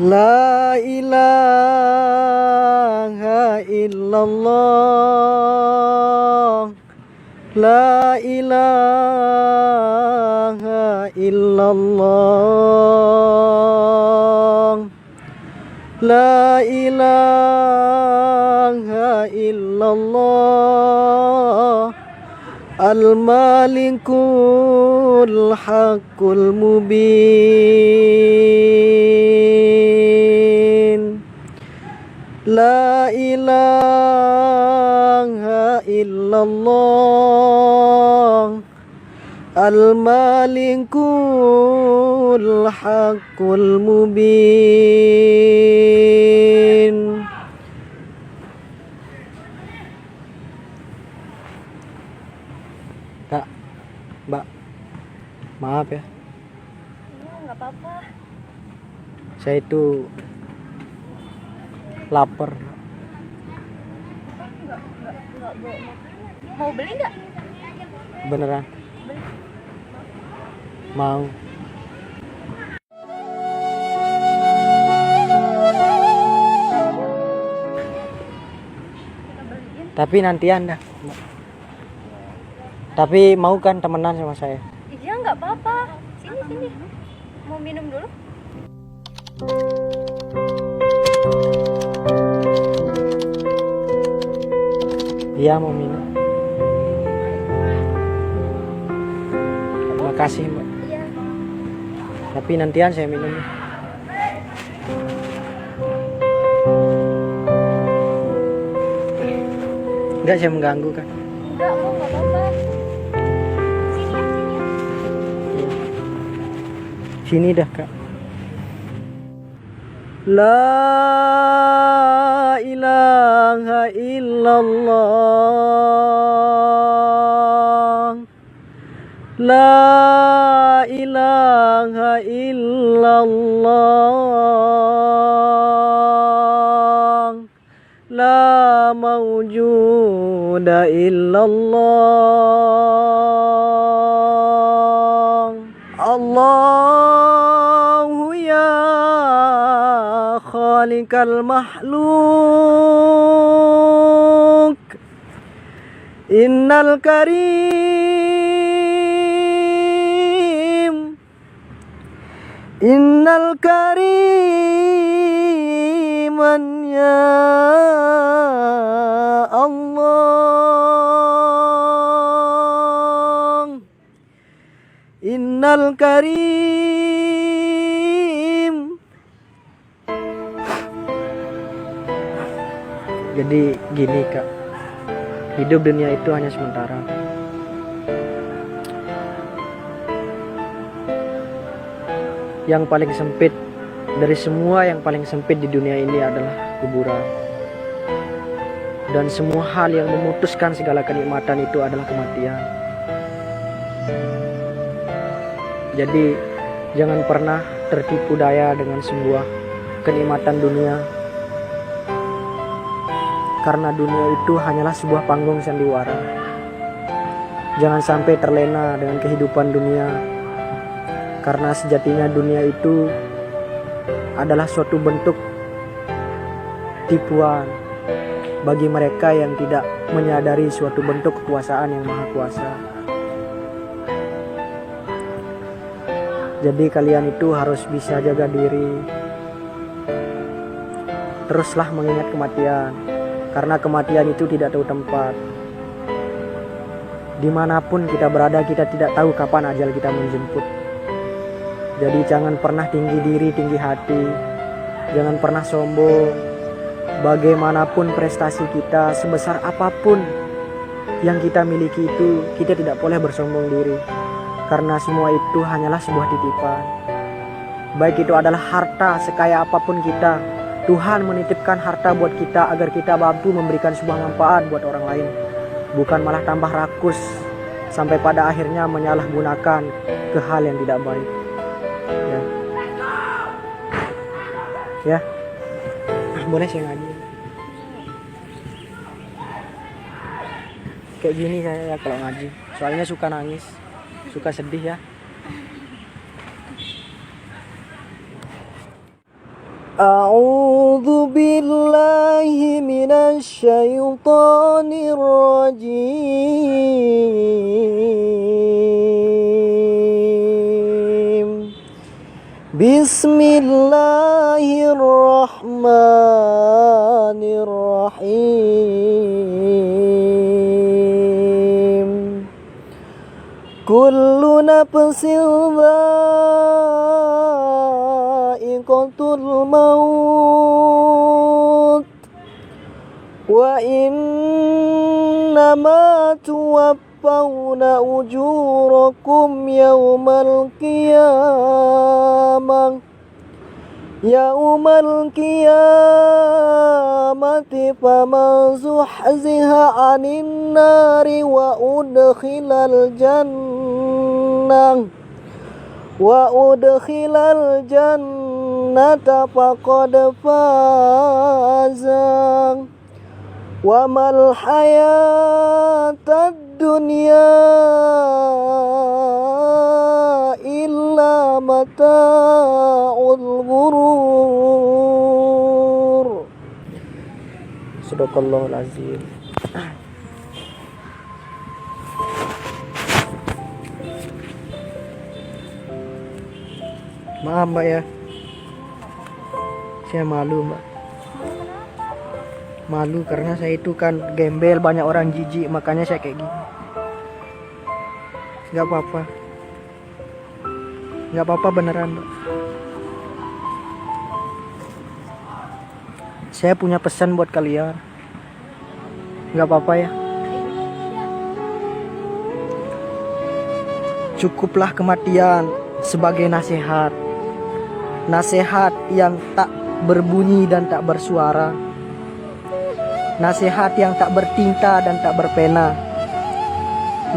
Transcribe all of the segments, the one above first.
La ilaha illallah. La ilaha illallah. La ilaha illallah. Al-Malikul Haqqul Mubin. La ilaha illallah. Al-Malikul Haqqul Mubin. Kak, Mbak, maaf ya. Nggak apa-apa. Saya itu lapar. Nggak bawa makanan. Mau beli nggak? Beneran? Mau. Kita beliin. Tapi nantian dah. Tapi mau kan temenan sama saya? Iya nggak apa-apa. Sini. Mau minum dulu? Iya, mau minum. Makasih, Mbak. Iya. Tapi nantian saya minum. Enggak, saya mengganggu kan? Enggak, nggak apa-apa. Sini. Sini dah, Kak. La ilaha illallah. La ilaha illallah. La mawjuda illallah. Allahu ya khaliqal makhluk. Innal kariman ya Allah. Innal karim. Jadi gini, Kak, hidup dunia itu hanya sementara. Yang paling sempit dari semua, yang paling sempit di dunia ini adalah kuburan. Dan semua hal yang memutuskan segala kenikmatan itu adalah kematian. Jadi jangan pernah tertipu daya dengan sebuah kenikmatan dunia. Karena dunia itu hanyalah sebuah panggung sandiwara. Jangan sampai terlena dengan kehidupan dunia. Karena sejatinya dunia itu adalah suatu bentuk tipuan bagi mereka yang tidak menyadari suatu bentuk kekuasaan yang maha kuasa. Jadi kalian itu harus bisa jaga diri. Teruslah mengingat kematian. Karena kematian itu tidak tahu tempat. Dimanapun kita berada, kita tidak tahu kapan ajal kita menjemput. Jadi jangan pernah tinggi diri, tinggi hati. Jangan pernah sombong. Bagaimanapun prestasi kita, sebesar apapun yang kita miliki itu, kita tidak boleh bersombong diri. Karena semua itu hanyalah sebuah titipan. Baik itu adalah harta, sekaya apapun kita, Tuhan menitipkan harta buat kita agar kita mampu memberikan sebuah manfaat buat orang lain. Bukan malah tambah rakus sampai pada akhirnya menyalahgunakan ke hal yang tidak baik. Ya, boleh saya ngaji. Kayak gini saya ya kalau ngaji. Soalnya suka nangis, suka sedih ya. A'udzu billahi minasy syaithanir rajim. Bismillahirrahmanirrahim. Kullu nafsin dha'iqatul maut wa innama tuwaffawna ujurakum yawmal qiyamati faman zuhziha 'anil nari wa udkhilal jannata faqad faza wa mal hayatad dunya illa mata'ul ghurur. Sadaqallahul azim. Maaf mbak ya, saya malu mbak. Malu karena saya itu kan gembel, banyak orang jijik, makanya saya kayak gini. Gak apa-apa, gak apa-apa beneran mbak. Saya punya pesan buat kalian. Gak apa-apa ya. Cukuplah kematian sebagai nasihat. Nasihat yang tak berbunyi dan tak bersuara. Nasihat yang tak bertinta dan tak berpena.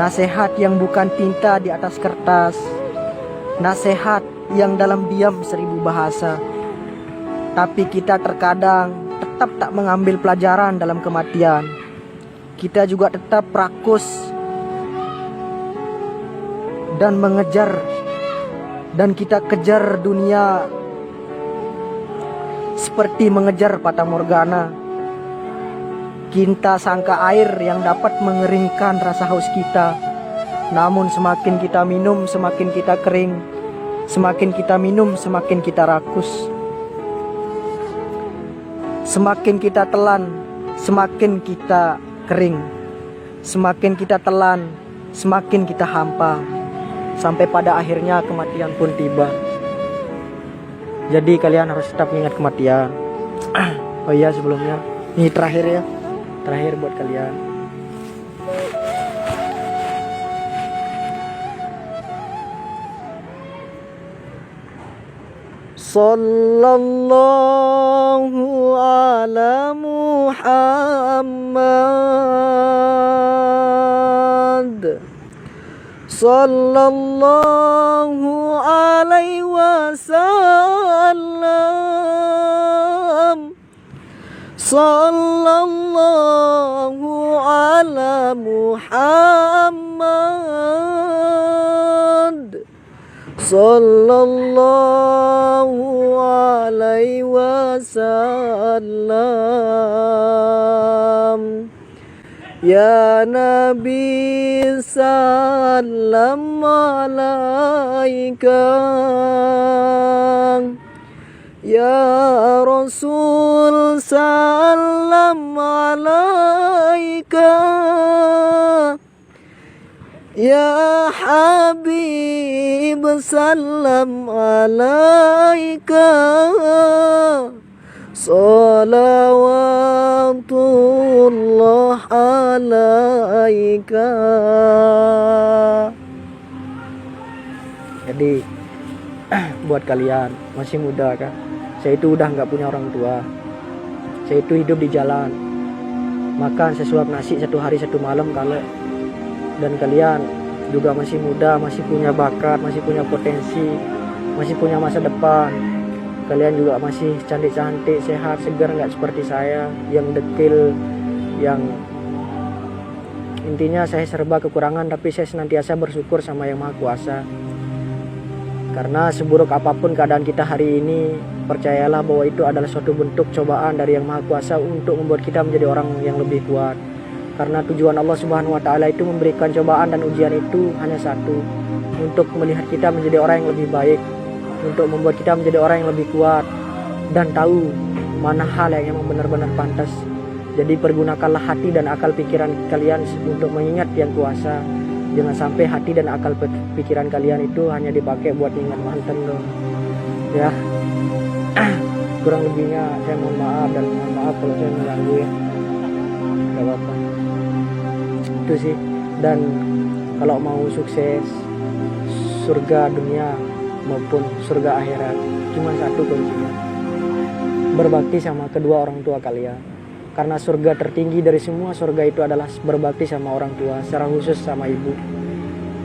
Nasihat yang bukan tinta di atas kertas. Nasihat yang dalam diam 1000 bahasa. Tapi kita terkadang tetap tak mengambil pelajaran dalam kematian. Kita juga tetap rakus dan mengejar, dan kita kejar dunia seperti mengejar fata morgana. Kita sangka air yang dapat mengeringkan rasa haus kita. Namun semakin kita minum, semakin kita kering. Semakin kita minum, semakin kita rakus. Semakin kita telan, semakin kita kering. Semakin kita telan, semakin kita hampa. Sampai pada akhirnya kematian pun tiba. Jadi kalian harus tetap ingat kematian. Oh iya, sebelumnya ini terakhir ya. Terakhir buat kalian. Sallallahu ala Muhammad. Sallallahu alaihi wasallam. Sallallahu ala Muhammad. Sallallahu alaihi wasallam. Ya Nabi salam alaika. Ya Rasul salam alaika. Ya Habib salam alaika. Salawatullah alaika. Jadi buat kalian masih muda kan, saya itu udah nggak punya orang tua. Saya itu hidup di jalan, makan sesuap nasi 1 hari 1 malam kalau. Dan kalian juga masih muda, masih punya bakat, masih punya potensi, masih punya masa depan. Kalian juga masih cantik-cantik, sehat, segar, nggak seperti saya yang dekil, yang intinya saya serba kekurangan, tapi saya senantiasa bersyukur sama Yang Maha Kuasa. Karena seburuk apapun keadaan kita hari ini, percayalah bahwa itu adalah suatu bentuk cobaan dari Yang Maha Kuasa untuk membuat kita menjadi orang yang lebih kuat. Karena tujuan Allah Subhanahu wa taala itu memberikan cobaan dan ujian itu hanya satu, untuk melihat kita menjadi orang yang lebih baik, untuk membuat kita menjadi orang yang lebih kuat dan tahu mana hal yang memang benar-benar pantas. Jadi pergunakanlah hati dan akal pikiran kalian untuk mengingat Yang Kuasa. Jangan sampai hati dan akal pikiran kalian itu hanya dipakai buat ingat mantan dong. Ya. Kurang lebihnya saya mohon maaf, dan mohon maaf kalau saya mengganggu ya. Gak apa-apa. Itu sih. Dan kalau mau sukses surga dunia maupun surga akhirat, cuma satu kuncinya. Berbakti sama kedua orang tua kalian. Karena surga tertinggi dari semua surga itu adalah berbakti sama orang tua, secara khusus sama ibu.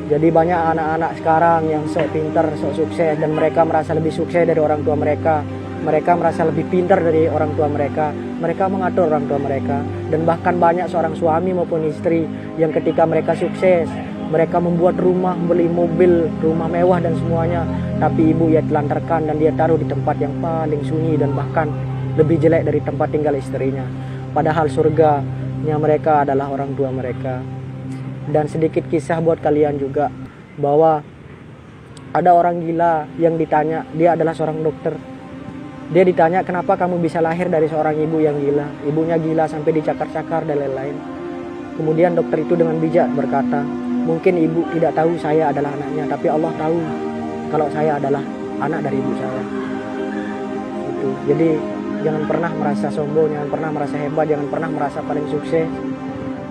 Jadi banyak anak-anak sekarang yang sok pintar, sok sukses, dan mereka merasa lebih sukses dari orang tua mereka. Mereka merasa lebih pintar dari orang tua mereka. Mereka mengatur orang tua mereka. Dan bahkan banyak seorang suami maupun istri yang ketika mereka sukses, mereka membuat rumah, beli mobil, rumah mewah dan semuanya. Tapi ibu ia telantarkan dan dia taruh di tempat yang paling sunyi dan bahkan lebih jelek dari tempat tinggal istrinya. Padahal surganya mereka adalah orang tua mereka. Dan sedikit kisah buat kalian juga, bahwa ada orang gila yang ditanya, dia adalah seorang dokter. Dia ditanya, kenapa kamu bisa lahir dari seorang ibu yang gila? Ibunya gila sampai dicakar-cakar dan lain-lain. Kemudian dokter itu dengan bijak berkata, mungkin ibu tidak tahu saya adalah anaknya, tapi Allah tahu kalau saya adalah anak dari ibu saya. Itu. Jadi jangan pernah merasa sombong, jangan pernah merasa hebat, jangan pernah merasa paling sukses.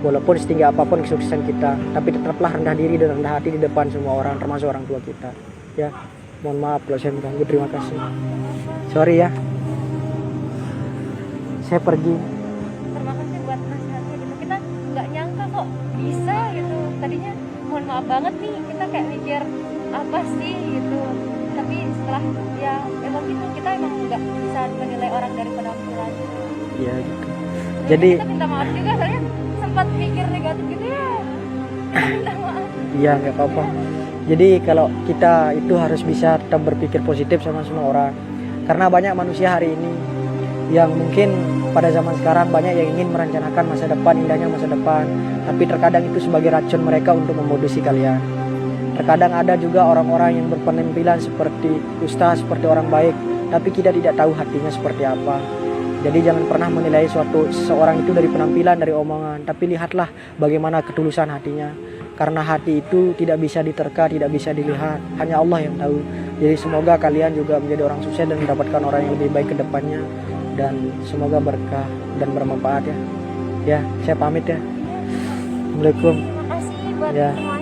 Walaupun setinggi apapun kesuksesan kita, tapi tetaplah rendah diri dan rendah hati di depan semua orang, termasuk orang tua kita. Ya, mohon maaf kalau saya mengganggu. Terima kasih. Sorry ya. Saya pergi. Terima kasih buat nasihatnya gitu. Kita nggak nyangka kok bisa gitu. Tadinya mohon maaf banget nih, kita kayak mikir apa sih gitu. Tapi setelah ya emang gitu, kita emang nggak bisa menilai orang dari penampilan. Iya gitu. Jadi kita minta maaf juga, soalnya sempat mikir negatif gitu ya. Kita minta maaf. iya nggak apa-apa. Jadi kalau kita itu harus bisa tetap berpikir positif sama semua orang. Karena banyak manusia hari ini yang mungkin pada zaman sekarang banyak yang ingin merencanakan masa depan, indahnya masa depan, tapi terkadang itu sebagai racun mereka untuk memodusi kalian. Terkadang ada juga orang-orang yang berpenampilan seperti ustaz, seperti orang baik, tapi kita tidak tahu hatinya seperti apa. Jadi jangan pernah menilai seseorang itu dari penampilan, dari omongan, tapi lihatlah bagaimana ketulusan hatinya. Karena hati itu tidak bisa diterka, tidak bisa dilihat, hanya Allah yang tahu. Jadi semoga kalian juga menjadi orang sukses dan mendapatkan orang yang lebih baik ke depannya, dan semoga berkah dan bermanfaat ya. Ya, saya pamit ya. Assalamualaikum. Terima kasih buat Ya. semuanya.